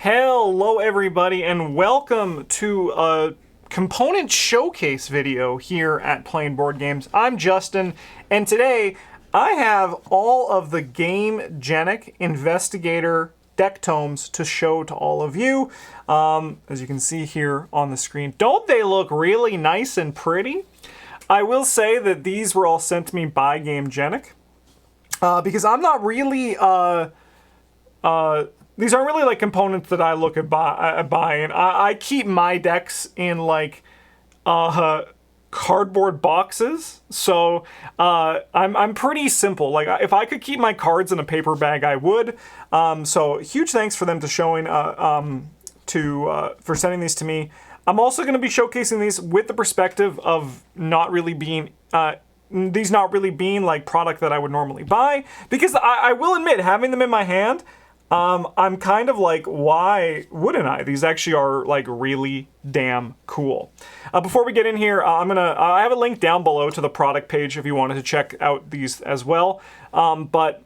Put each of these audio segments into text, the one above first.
Hello everybody and welcome to a component showcase video here at Playing Board Games. I'm Justin and today I have all of the Gamegenic Investigator Deck Tomes to show to all of you. As you can see here on the screen, don't they look really nice and pretty? I will say that these were all sent to me by Gamegenic because I'm not really these aren't really like components that I look at buying. I keep my decks in like cardboard boxes, so I'm pretty simple. Like if I could keep my cards in a paper bag, I would. So huge thanks for them to showing for sending these to me. I'm also going to be showcasing these with the perspective of not really being these not really being like product that I would normally buy, because I will admit, having them in my hand, I'm kind of like, why wouldn't I? These actually are like really damn cool. Before we get in here, I have a link down below to the product page if you wanted to check out these as well. But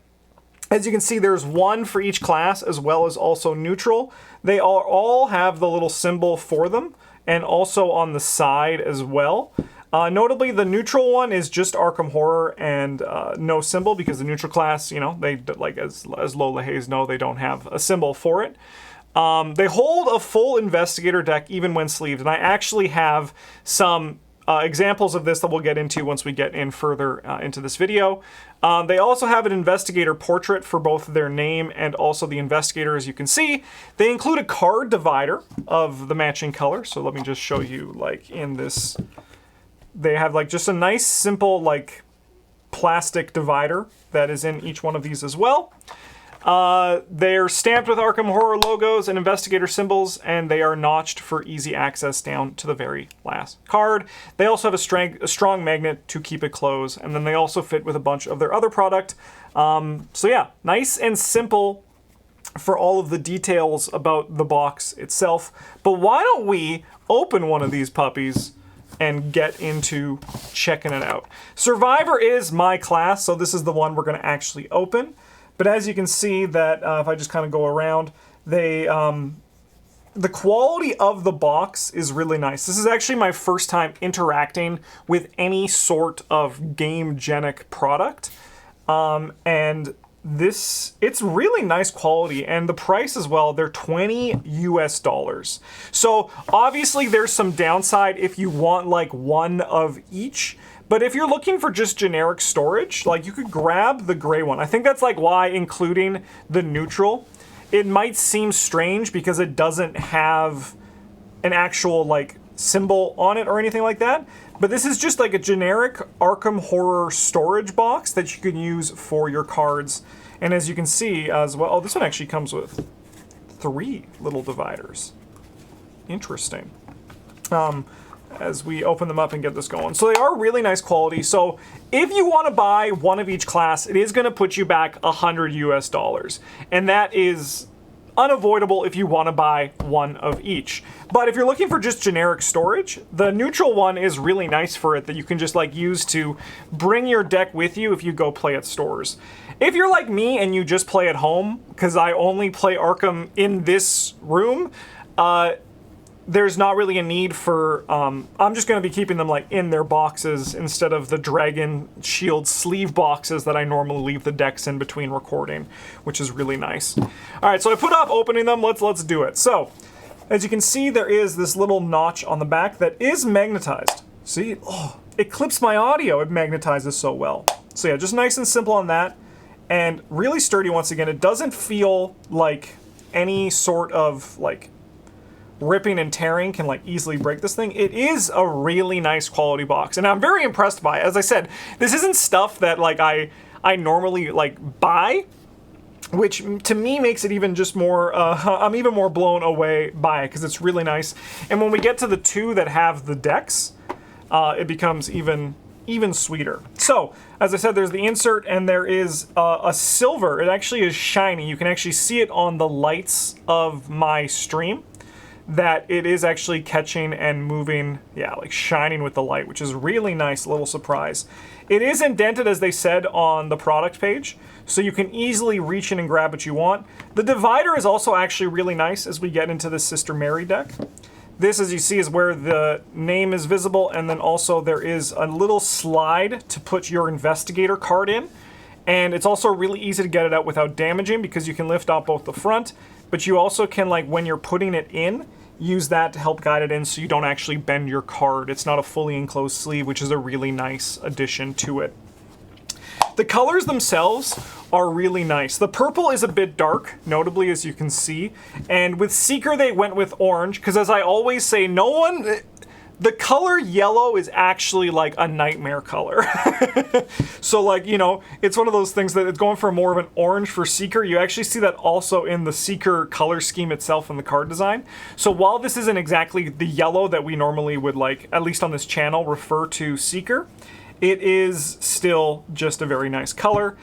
as you can see, there's one for each class as well as also neutral. They all have the little symbol for them and also on the side as well. Notably, the neutral one is just Arkham Horror and no symbol, because the neutral class, you know, they, like as Lola Hayes know, they don't have a symbol for it. They hold a full investigator deck even when sleeved, and I actually have some examples of this that we'll get into once we get in further into this video. They also have an investigator portrait for both their name and also the investigator, as you can see. They include a card divider of the matching color, so let me just show you, like, in this. They have like just a nice simple like plastic divider that is in each one of these as well. They're stamped with Arkham Horror logos and investigator symbols, and they are notched for easy access down to the very last card. They also have a strong magnet to keep it closed, and then they also fit with a bunch of their other product. So yeah, nice and simple for all of the details about the box itself. But why don't we open one of these puppies and get into checking it out. Survivor is my class, so this is the one we're going to actually open. But as you can see, that if I just kind of go around, the quality of the box is really nice. This is actually my first time interacting with any sort of Gamegenic product, and it's really nice quality, and the price as well, they're $20 US. So obviously there's some downside if you want like one of each, but if you're looking for just generic storage, like you could grab the gray one. I think that's like why including the neutral, it might seem strange because it doesn't have an actual like symbol on it or anything like that. But this is just like a generic Arkham Horror storage box that you can use for your cards. And as you can see as well, oh, this one actually comes with 3 little dividers. Interesting. As we open them up and get this going. So they are really nice quality. So if you want to buy one of each class, it is going to put you back $100 US. And that is unavoidable if you want to buy one of each. But if you're looking for just generic storage, the neutral one is really nice for it, that you can just like use to bring your deck with you if you go play at stores. If you're like me and you just play at home, because I only play Arkham in this room, there's not really a need for, I'm just going to be keeping them like in their boxes instead of the Dragon Shield sleeve boxes that I normally leave the decks in between recording, which is really nice. All right, so I put off opening them. Let's do it. So, as you can see, there is this little notch on the back that is magnetized. See, oh, it clips my audio. It magnetizes so well. So yeah, just nice and simple on that, and really sturdy once again. It doesn't feel like any sort of like ripping and tearing can like easily break this thing. It is a really nice quality box, and I'm very impressed by it. As I said, this isn't stuff that like I normally like buy, which to me makes it even just more, I'm even more blown away by it because it's really nice. And when we get to the 2 that have the decks, it becomes even sweeter. So, as I said, there's the insert, and there is a silver. It actually is shiny. You can actually see it on the lights of my stream. that it is actually catching and moving, yeah, like shining with the light, which is really nice, little surprise. It is indented, as they said on the product page, so you can easily reach in and grab what you want. The divider is also actually really nice as we get into the Sister Mary deck. This, as you see, is where the name is visible, and then also there is a little slide to put your investigator card in. And it's also really easy to get it out without damaging because you can lift off both the front, but you also can, like, when you're putting it in, use that to help guide it in so you don't actually bend your card. It's not a fully enclosed sleeve, which is a really nice addition to it. The colors themselves are really nice. The purple is a bit dark, notably, as you can see. And with Seeker, they went with orange, because as I always say, the color yellow is actually like a nightmare color. So, like, you know, it's one of those things that it's going for more of an orange for Seeker. You actually see that also in the Seeker color scheme itself in the card design. So while this isn't exactly the yellow that we normally would, like, at least on this channel, refer to Seeker, it is still just a very nice color.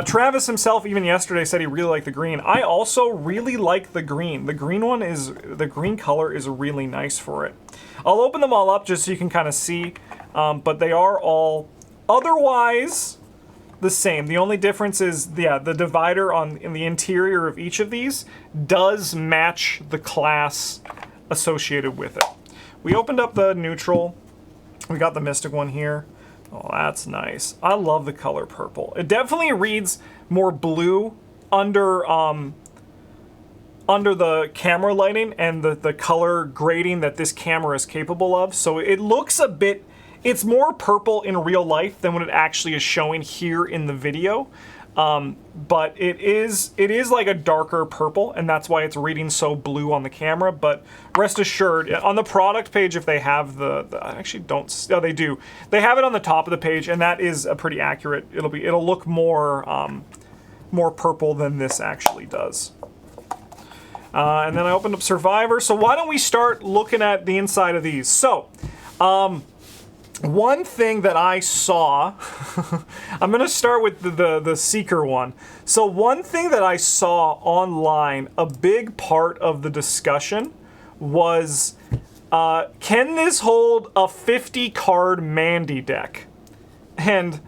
Travis himself, even yesterday, said he really liked the green. I also really like the green. The green color is really nice for it. I'll open them all up just so you can kind of see, but they are all otherwise the same. The only difference is, yeah, the divider in the interior of each of these does match the class associated with it. We opened up the neutral. We got the Mystic one here. Oh, that's nice. I love the color purple. It definitely reads more blue under the camera lighting and the color grading that this camera is capable of. So it looks a bit, it's more purple in real life than what it actually is showing here in the video. But it is like a darker purple, and that's why it's reading so blue on the camera. But rest assured, on the product page, if they have I actually don't, no, they do. They have it on the top of the page, and that is a pretty accurate. It'll look more more purple than this actually does. And then I opened up Survivor. So why don't we start looking at the inside of these? So, one thing that I saw, I'm going to start with the Seeker one. So one thing that I saw online, a big part of the discussion was, can this hold a 50 card Mandy deck? And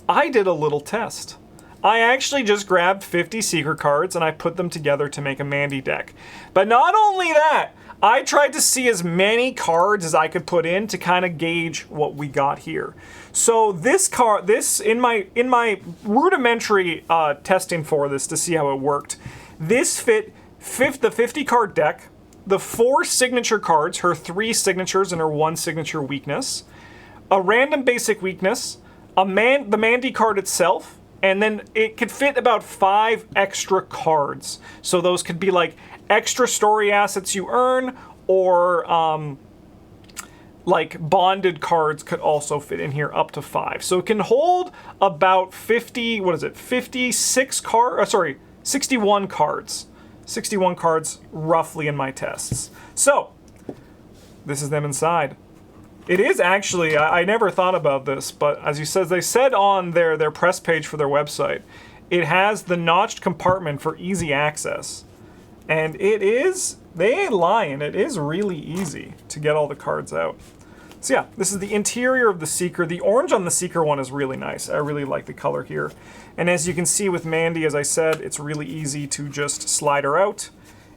I did a little test. I actually just grabbed 50 Seeker cards and I put them together to make a Mandy deck. But not only that, I tried to see as many cards as I could put in to kind of gauge what we got here. So this card, in my rudimentary testing for this to see how it worked, this fit the 50 card deck, the 4 signature cards, her 3 signatures and her 1 signature weakness, a random basic weakness, the Mandy card itself, and then it could fit about 5 extra cards. So those could be like extra story assets you earn, or like bonded cards could also fit in here up to 5. So it can hold about 61 cards. 61 cards roughly in my tests. So this is them inside. It is actually, I never thought about this, but as they said on their press page for their website, it has the notched compartment for easy access. And it is, they ain't lying, it is really easy to get all the cards out. So yeah, this is the interior of the Seeker. The orange on the Seeker one is really nice. I really like the color here. And as you can see with Mandy, as I said, it's really easy to just slide her out.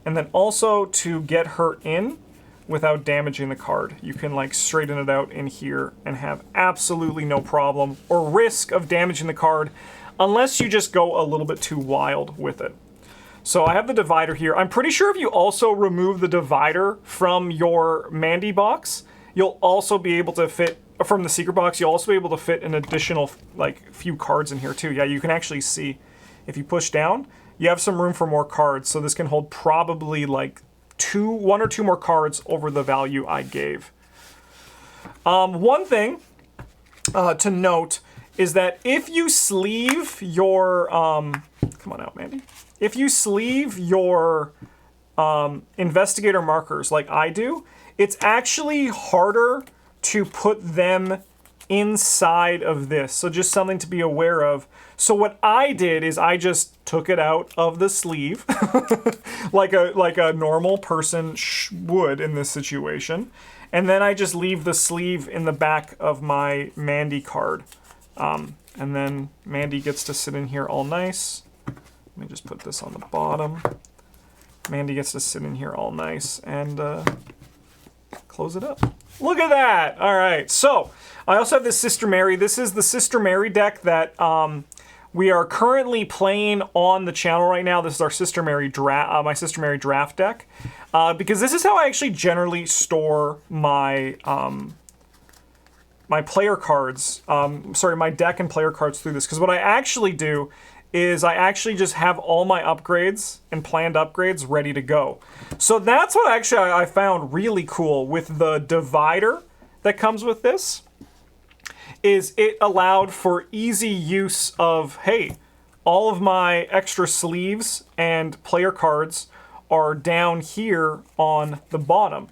And then also to get her in without damaging the card. You can like straighten it out in here and have absolutely no problem or risk of damaging the card unless you just go a little bit too wild with it. So I have the divider here. I'm pretty sure if you also remove the divider from your Mandy box, you'll also be able to fit, from the Seeker box, you'll also be able to fit an additional like few cards in here too. Yeah, you can actually see, if you push down, you have some room for more cards. So this can hold probably like 1 or 2 more cards over the value I gave. One thing to note is that if you sleeve your, come on out, Mandy. If you sleeve your investigator markers like I do, it's actually harder to put them inside of this. So just something to be aware of. So what I did is I just took it out of the sleeve like a normal person would in this situation. And then I just leave the sleeve in the back of my Mandy card. And then Mandy gets to sit in here all nice. Let me just put this on the bottom. Mandy gets to sit in here all nice and close it up. Look at that! All right, so I also have this Sister Mary. This is the Sister Mary deck that we are currently playing on the channel right now. This is our Sister Mary draft, my Sister Mary draft deck, because this is how I actually generally store my my player cards. Sorry, my deck and player cards through this. Because what I actually do is I actually just have all my upgrades and planned upgrades ready to go. So that's what actually I found really cool with the divider that comes with this, is it allowed for easy use of, hey, all of my extra sleeves and player cards are down here on the bottom.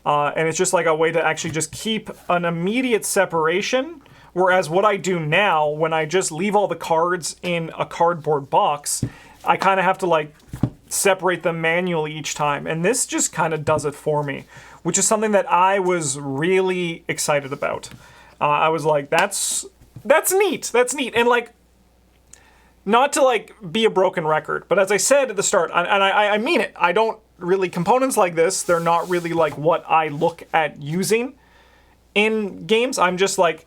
And it's just like a way to actually just keep an immediate separation. Whereas what I do now, when I just leave all the cards in a cardboard box, I kind of have to like separate them manually each time. And this just kind of does it for me, which is something that I was really excited about. I was like, that's neat. That's neat. And like, not to like be a broken record, but as I said at the start, and I mean it, I don't really, components like this, they're not really like what I look at using in games. I'm just like,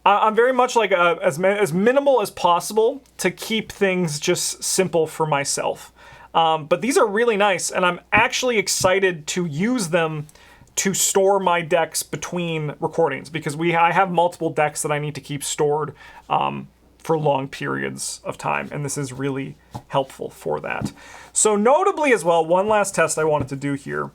I'm very much like as minimal as possible to keep things just simple for myself. But these are really nice, and I'm actually excited to use them to store my decks between recordings, because I have multiple decks that I need to keep stored for long periods of time, and this is really helpful for that. So notably as well, one last test I wanted to do here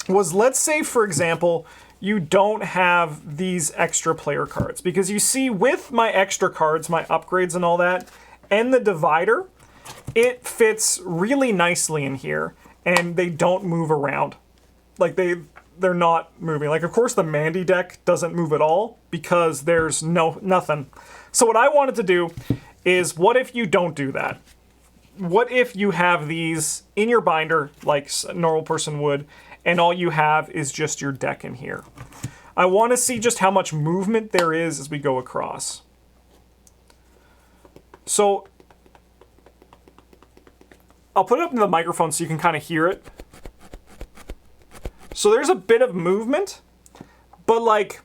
was, let's say, for example, you don't have these extra player cards. Because you see, with my extra cards, my upgrades and all that, and the divider, it fits really nicely in here, and they don't move around. Like, they're not moving. Like, of course, the Mandy deck doesn't move at all, because there's nothing. So what I wanted to do is, what if you don't do that? What if you have these in your binder, like a normal person would, and all you have is just your deck in here? I want to see just how much movement there is as we go across. So I'll put it up in the microphone so you can kind of hear it. So there's a bit of movement, but like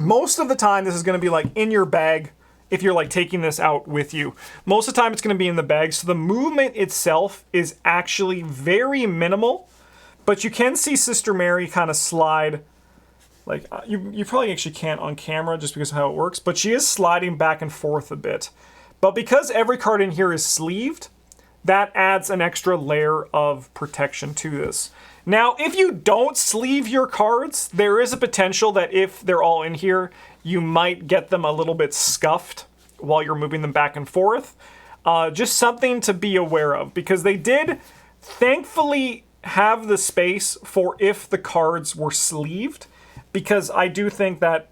most of the time this is going to be like in your bag if you're like taking this out with you. Most of the time it's going to be in the bag, so the movement itself is actually very minimal. But you can see Sister Mary kind of slide, like, you probably actually can't on camera just because of how it works, but she is sliding back and forth a bit. But because every card in here is sleeved, that adds an extra layer of protection to this. Now, if you don't sleeve your cards, there is a potential that if they're all in here, you might get them a little bit scuffed while you're moving them back and forth. Just something to be aware of, because they did, thankfully, have the space for if the cards were sleeved, because I do think that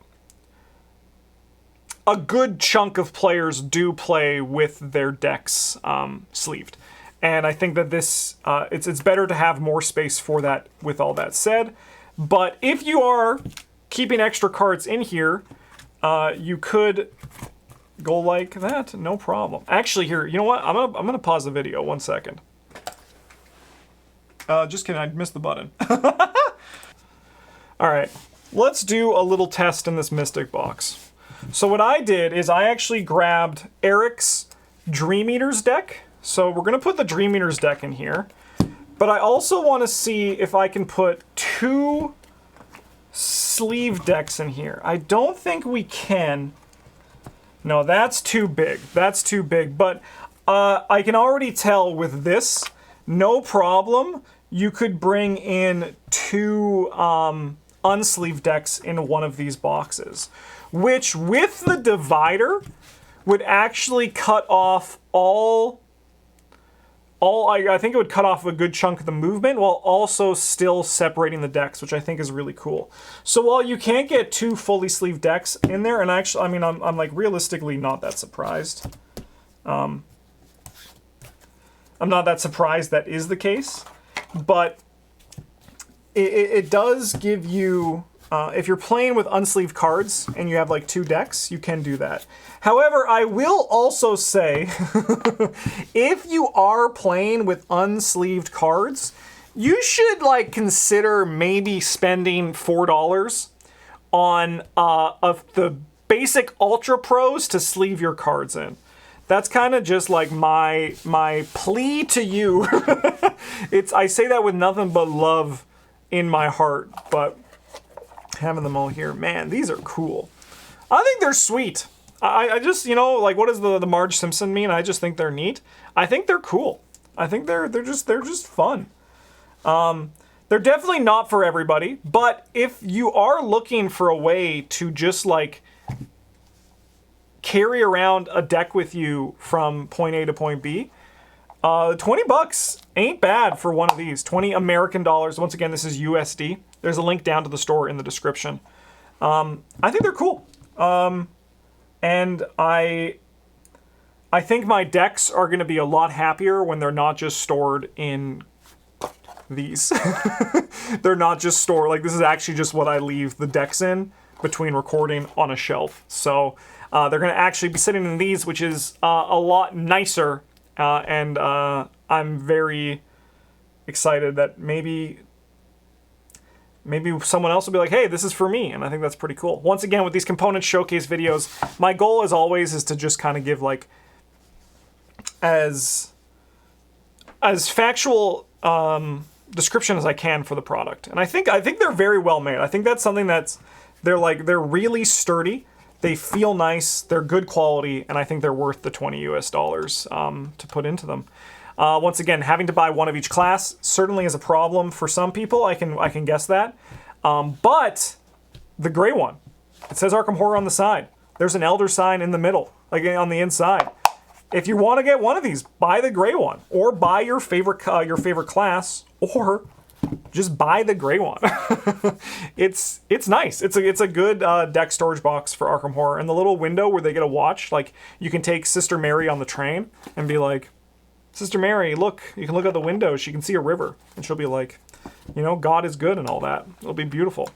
a good chunk of players do play with their decks sleeved. And I think that this, it's better to have more space for that with all that said. But if you are keeping extra cards in here, you could go like that, no problem. Actually here, you know what? I'm gonna pause the video 1 second. Just kidding, I missed the button. Alright, let's do a little test in this Mystic box. So what I did is I actually grabbed Eric's Dream Eaters deck. So we're going to put the Dream Eaters deck in here. But I also want to see if I can put 2 sleeve decks in here. I don't think we can. No, that's too big. That's too big. But I can already tell with this, no problem, you could bring in 2 unsleeved decks in one of these boxes, which with the divider would actually cut off all I think it would cut off a good chunk of the movement while also still separating the decks, which I think is really cool. So while you can't get 2 fully sleeved decks in there, and actually, I mean, I'm like realistically not that surprised. I'm not that surprised that is the case, but it does give you, if you're playing with unsleeved cards and you have like 2 decks, you can do that. However, I will also say, if you are playing with unsleeved cards, you should like consider maybe spending $4 on the basic Ultra Pros to sleeve your cards in. That's kind of just like my plea to you. I say that with nothing but love in my heart, but having them all here, man, these are cool. I think they're sweet. I just, you know, like, what does the Marge Simpson mean? I just think they're neat. I think they're cool. I think they're just fun. They're definitely not for everybody, but if you are looking for a way to just like carry around a deck with you from point A to point B, $20 ain't bad for one of these. 20 American dollars. Once again, this is USD. There's a link down to the store in the description. I think they're cool. And I think my decks are going to be a lot happier when they're not just stored in these. They're not just stored, like this is actually just what I leave the decks in between recording on a shelf. So they're going to actually be sitting in these, which is a lot nicer. And I'm very excited that maybe someone else will be like, hey, this is for me, and I think that's pretty cool. Once again, with these component showcase videos, my goal as always is to just kind of give like as factual description as I can for the product. And I think they're very well made. I think that's something they're really sturdy. They feel nice, they're good quality, and I think they're worth the $20 US to put into them. Once again, having to buy one of each class certainly is a problem for some people. I can guess that. But the gray one, it says Arkham Horror on the side. There's an Elder sign in the middle, like on the inside. If you want to get one of these, buy the gray one, or buy your favorite class, or just buy the gray one. It's nice. It's a good deck storage box for Arkham Horror, and the little window where they get a watch, like you can take Sister Mary on the train and be like, Sister Mary, look, you can look out the window, she can see a river. And she'll be like, you know, God is good and all that. It'll be beautiful.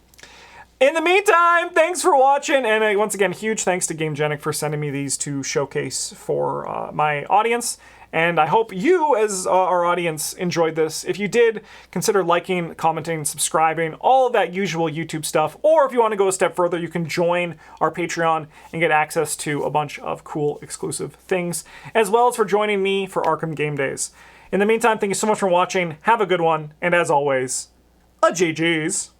In the meantime, thanks for watching. And once again, huge thanks to Gamegenic for sending me these to showcase for my audience. And I hope you, as our audience, enjoyed this. If you did, consider liking, commenting, subscribing, all of that usual YouTube stuff. Or if you want to go a step further, you can join our Patreon and get access to a bunch of cool exclusive things, as well as for joining me for Arkham Game Days. In the meantime, thank you so much for watching. Have a good one. And as always, a GG's.